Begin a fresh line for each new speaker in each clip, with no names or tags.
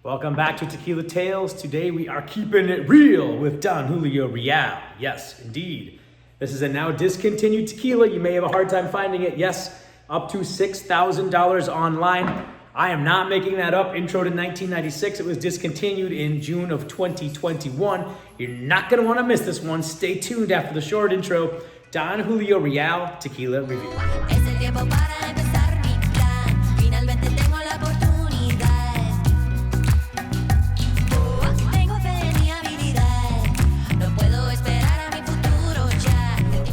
Welcome back to Tequila Tales. Today we are keeping it real with Don Julio Real. Yes, indeed. This is a now discontinued tequila. You may have a hard time finding it. Yes, up to $6,000 online. I am not making that up. Intro to 1996. It was discontinued in June of 2021. You're not going to want to miss this one. Stay tuned after the short intro. Don Julio Real Tequila Review.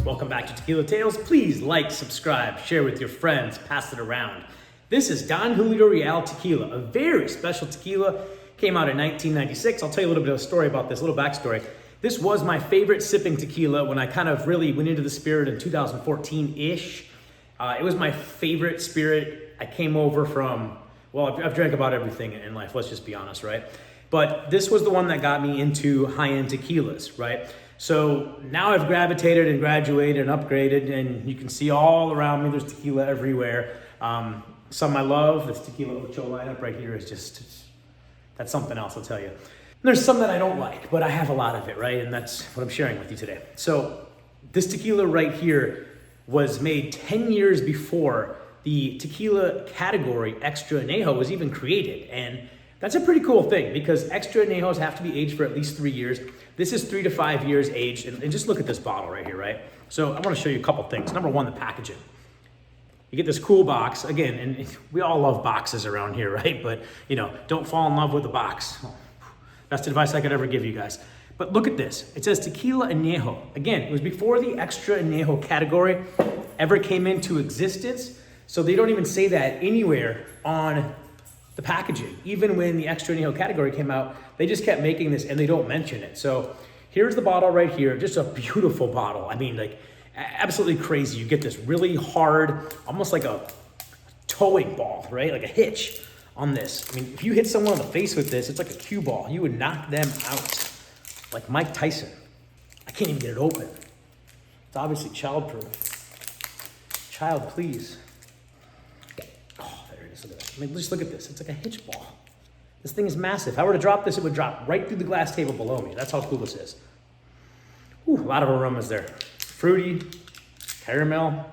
Welcome back to Tequila Tales. Please like, subscribe, share with your friends, pass it around. This is Don Julio Real Tequila, a very special tequila. Came out in 1996. I'll tell you a little bit of a story about this, a little backstory. This was my favorite sipping tequila when I kind of really went into the spirit in 2014-ish. It was my favorite spirit. I came over from, well, I've drank about everything in life, let's just be honest, right? But this was the one that got me into high-end tequilas, right? So now I've gravitated and graduated and upgraded, and you can see all around me, there's tequila everywhere. Some I love. This Tequila Ocho lineup right here is just, that's something else, I'll tell you. There's some that I don't like, but I have a lot of it, right? And that's what I'm sharing with you today. So this tequila right here was made 10 years before the tequila category Extra Anejo was even created. And that's a pretty cool thing because Extra Anejos have to be aged for at least 3 years. This is 3 to 5 years aged. And just look at this bottle right here, right? So I want to show you a couple things. Number one, the packaging. You get this cool box. Again, and we all love boxes around here, right? But, you know, don't fall in love with the box. Best advice I could ever give you guys. But look at this. It says Tequila Anejo. Again, it was before the Extra Anejo category ever came into existence. So they don't even say that anywhere on the packaging. Even when the Extra Anejo category came out, they just kept making this and they don't mention it. So here's the bottle right here. Just a beautiful bottle. I mean, like, absolutely crazy. You get this really hard, almost like a towing ball, right? Like a hitch on this. I mean, if you hit someone in the face with this, it's like a cue ball. You would knock them out. Like Mike Tyson. I can't even get it open. It's obviously childproof. Child, please. Oh, there it is. Look at that. I mean, just look at this. It's like a hitch ball. This thing is massive. If I were to drop this, it would drop right through the glass table below me. That's how cool this is. Ooh, a lot of aromas there. Fruity, caramel,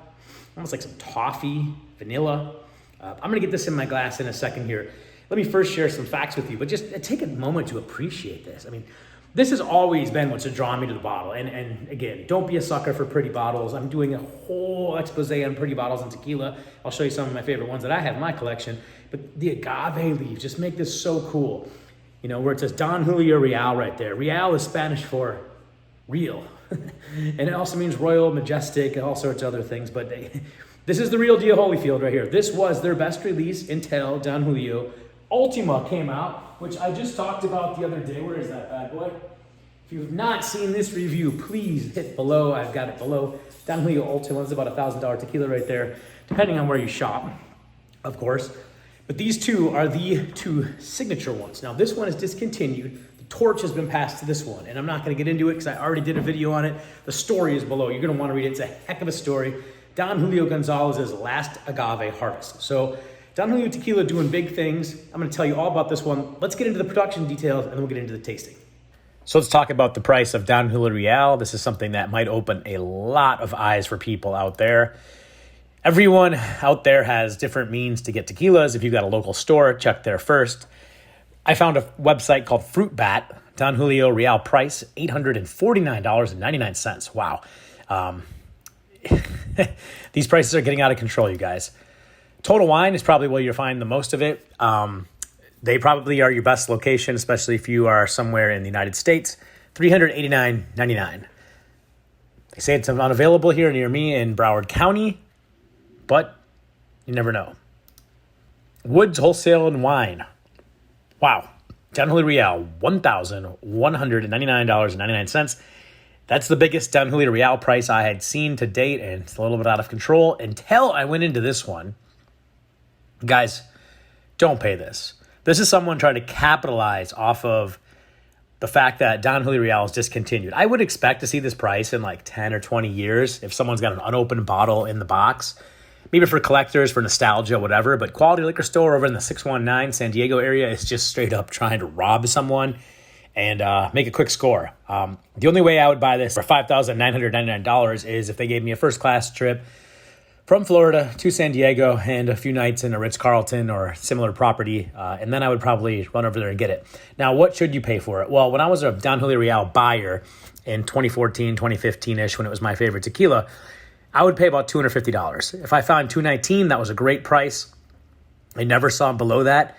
almost like some toffee, vanilla. I'm gonna get this in my glass in a second here. Let me first share some facts with you, but just take a moment to appreciate this. I mean, this has always been what's drawn me to the bottle. And again, don't be a sucker for pretty bottles. I'm doing a whole expose on pretty bottles and tequila. I'll show you some of my favorite ones that I have in my collection. But the agave leaves just make this so cool. You know, where it says Don Julio Real right there. Real is Spanish for real. And it also means royal, majestic, and all sorts of other things. But this is the real deal Holyfield right here. This was their best release until Don Julio Ultima came out, which I just talked about the other day. Where is that bad boy? If you've not seen this review, please hit below. I've got it below. Don Julio Ultima is about $1,000 tequila right there, depending on where you shop, of course. But these two are the two signature ones. Now, this one is discontinued. Torch has been passed to this one, and I'm not going to get into it because I already did a video on it. The story is below. You're going to want to read it. It's a heck of a story. Don Julio Gonzalez's last agave harvest. So Don Julio Tequila doing big things. I'm going to tell you all about this one. Let's get into the production details, and then we'll get into the tasting. So let's talk about the price of Don Julio Real. This is something that might open a lot of eyes for people out there. Everyone out there has different means to get tequilas. If you've got a local store, check there first. I found a website called Fruit Bat. Don Julio Real price, $849.99. Wow. These prices are getting out of control, you guys. Total Wine is probably where you'll find the most of it. They probably are your best location, especially if you are somewhere in the United States. $389.99. They say it's unavailable here near me in Broward County, but you never know. Woods Wholesale and Wine. Wow. Don Julio Real, $1,199.99. That's the biggest Don Julio Real price I had seen to date, and it's a little bit out of control until I went into this one. Guys, don't pay this. This is someone trying to capitalize off of the fact that Don Julio Real is discontinued. I would expect to see this price in like 10 or 20 years if someone's got an unopened bottle in the box. maybe for collectors, for nostalgia, whatever. But Quality Liquor Store over in the 619 San Diego area is just straight up trying to rob someone and make a quick score. The only way I would buy this for $5,999 is if they gave me a first-class trip from Florida to San Diego and a few nights in a Ritz-Carlton or similar property, and then I would probably run over there and get it. Now, what should you pay for it? Well, when I was a Don Julio Real buyer in 2014, 2015-ish, when it was my favorite tequila, I would pay about $250. If I found $219, that was a great price. I never saw below that.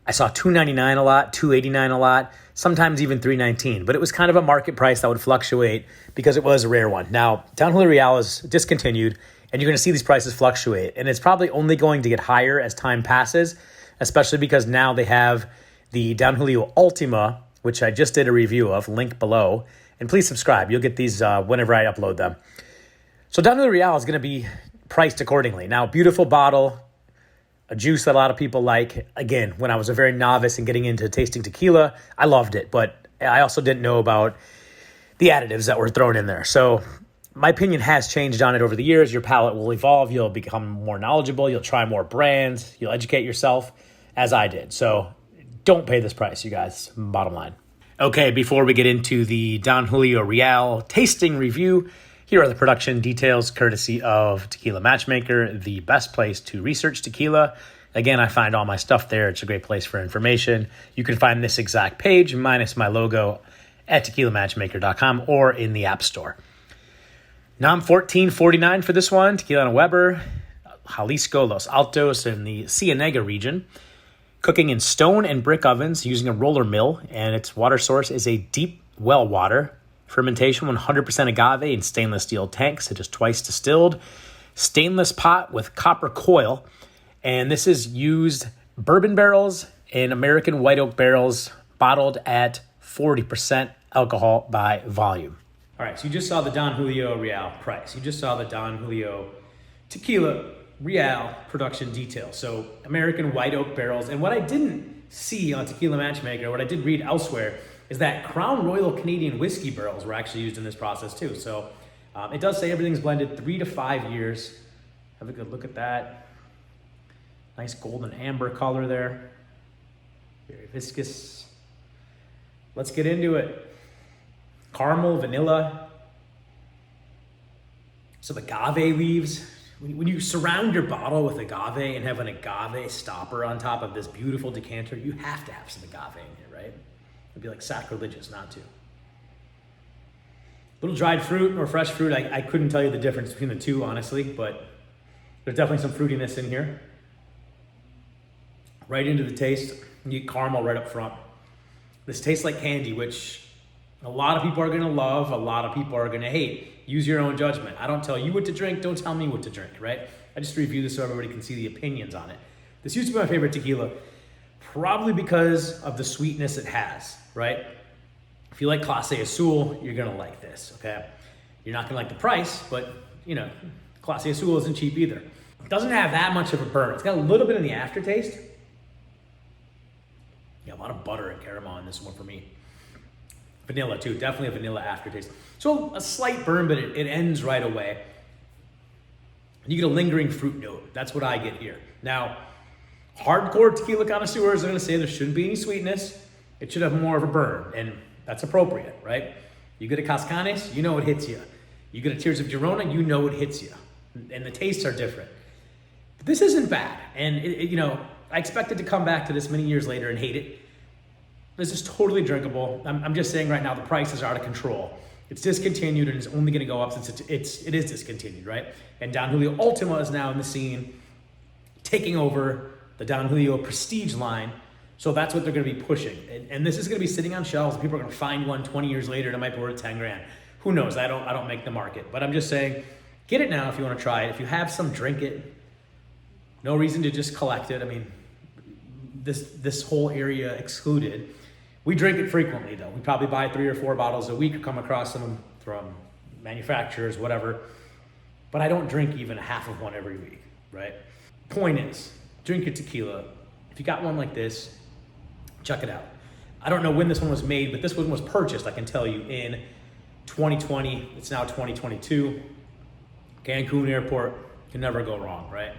I saw $299 a lot, $289 a lot, sometimes even $319. But it was kind of a market price that would fluctuate because it was a rare one. Now, Don Julio Real is discontinued, and you're going to see these prices fluctuate. And it's probably only going to get higher as time passes, especially because now they have the Don Julio Ultima, which I just did a review of, link below. And please subscribe. You'll get these whenever I upload them. So Don Julio Real is going to be priced accordingly. Now, beautiful bottle, a juice that a lot of people like. Again, when I was a very novice and getting into tasting tequila, I loved it. But I also didn't know about the additives that were thrown in there. So my opinion has changed on it over the years. Your palate will evolve. You'll become more knowledgeable. You'll try more brands. You'll educate yourself, as I did. So don't pay this price, you guys. Bottom line. Okay, before we get into the Don Julio Real tasting review, here are the production details courtesy of Tequila Matchmaker, the best place to research tequila. Again, I find all my stuff there. It's a great place for information. You can find this exact page minus my logo at tequilamatchmaker.com or in the App Store. Now I'm $14.49 for this one. Tequila and Weber, Jalisco, Los Altos, in the Cienega region. Cooking in stone and brick ovens using a roller mill, and its water source is a deep well water. Fermentation 100% agave in stainless steel tanks. It is twice distilled. Stainless pot with copper coil. And this is used bourbon barrels and American white oak barrels bottled at 40% alcohol by volume. All right, so you just saw the Don Julio Real price. You just saw the Don Julio Tequila Real production details. So American white oak barrels. And what I didn't see on Tequila Matchmaker, what I did read elsewhere, is that Crown Royal Canadian whiskey barrels were actually used in this process too. So it does say everything's blended 3 to 5 years. Have a good look at that. Nice golden amber color there. Very viscous. Let's get into it. Caramel, vanilla, some agave leaves. When you surround your bottle with agave and have an agave stopper on top of this beautiful decanter, you have to have some agave in here, right? It'd be like sacrilegious not to. Little dried fruit or fresh fruit, I couldn't tell you the difference between the two, honestly, but there's definitely some fruitiness in here. Right into the taste, you get caramel right up front. This tastes like candy, which a lot of people are gonna love, a lot of people are gonna hate. Use your own judgment. I don't tell you what to drink, don't tell me what to drink, right? I just review this so everybody can see the opinions on it. This used to be my favorite tequila, probably because of the sweetness it has, right? If you like Clase Azul, you're gonna like this, okay? You're not gonna like the price, but you know, Clase Azul isn't cheap either. It doesn't have that much of a burn. It's got a little bit in the aftertaste. Yeah, a lot of butter and caramel in this one for me. Vanilla too, definitely a vanilla aftertaste. So a slight burn, but it ends right away. You get a lingering fruit note. That's what I get here. Now, hardcore tequila connoisseurs are gonna say there shouldn't be any sweetness. It should have more of a burn, and that's appropriate, right? You get a Cascanes, you know it hits you. You get a Tears of Girona, you know it hits you. And the tastes are different. But this isn't bad. And you know, I expected to come back to this many years later and hate it. This is totally drinkable. I'm just saying right now the prices are out of control. It's discontinued and it's only gonna go up since it is discontinued, right? And Don Julio Ultima is now in the scene, taking over the Don Julio Prestige line. So that's what they're gonna be pushing. And this is gonna be sitting on shelves. People are gonna find one 20 years later and it might be worth 10 grand. Who knows, I don't make the market. But I'm just saying, get it now if you wanna try it. If you have some, drink it. No reason to just collect it. I mean, this whole area excluded. We drink it frequently though. We probably buy 3 or 4 bottles a week or come across them from manufacturers, whatever. But I don't drink even a half of one every week, right? Point is, drink your tequila. If you got one like this, check it out. I don't know when this one was made, but this one was purchased, I can tell you, in 2020. It's now 2022. Cancun Airport, Can never go wrong, right?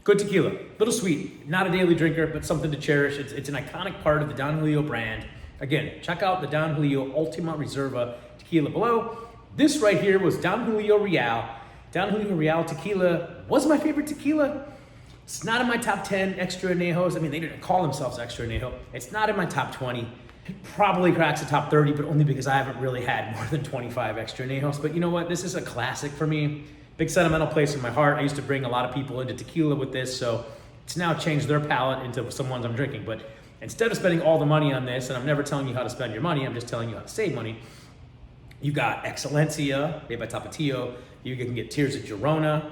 Good tequila, little sweet, not a daily drinker, but something to cherish. It's an iconic part of the Don Julio brand. Again, check out the Don Julio Ultima Reserva tequila below. This right here was Don Julio Real. Don Julio Real tequila was my favorite tequila. It's not in my top 10 extra anejos. I mean, they didn't call themselves extra anejo. It's not in my top 20. It probably cracks the top 30, but only because I haven't really had more than 25 extra anejos. But you know what? This is a classic for me. Big sentimental place in my heart. I used to bring a lot of people into tequila with this, so it's now changed their palate into some ones I'm drinking. But instead of spending all the money on this, and I'm never telling you how to spend your money, I'm just telling you how to save money. You got Excelencia, made by Tapatio. You can get Tears of Girona.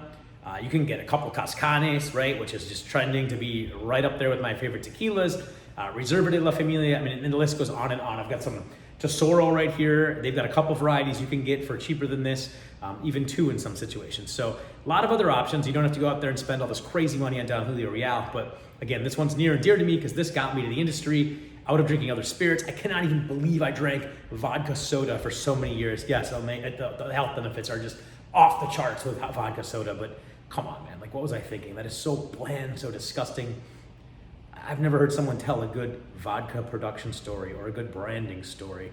You can get a couple Cascanes, right, which is just trending to be right up there with my favorite tequilas. Reserva de la Familia, I mean, and the list goes on and on. I've got some Tesoro right here. They've got a couple varieties you can get for cheaper than this, even two in some situations. So a lot of other options. You don't have to go out there and spend all this crazy money on Don Julio Real. But again, this one's near and dear to me because this got me to the industry out of drinking other spirits. I cannot even believe I drank vodka soda for so many years. Yes, the health benefits are just off the charts with vodka soda, but come on, man. Like, what was I thinking? That is so bland, so disgusting. I've never heard someone tell a good vodka production story or a good branding story.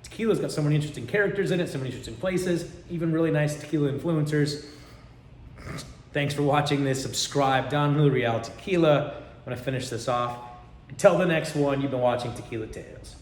Tequila's got so many interesting characters in it, so many interesting places, even really nice tequila influencers. Thanks for watching this. Subscribe, Don Julio Real Tequila. I'm gonna finish this off. Until the next one, you've been watching Tequila Tales.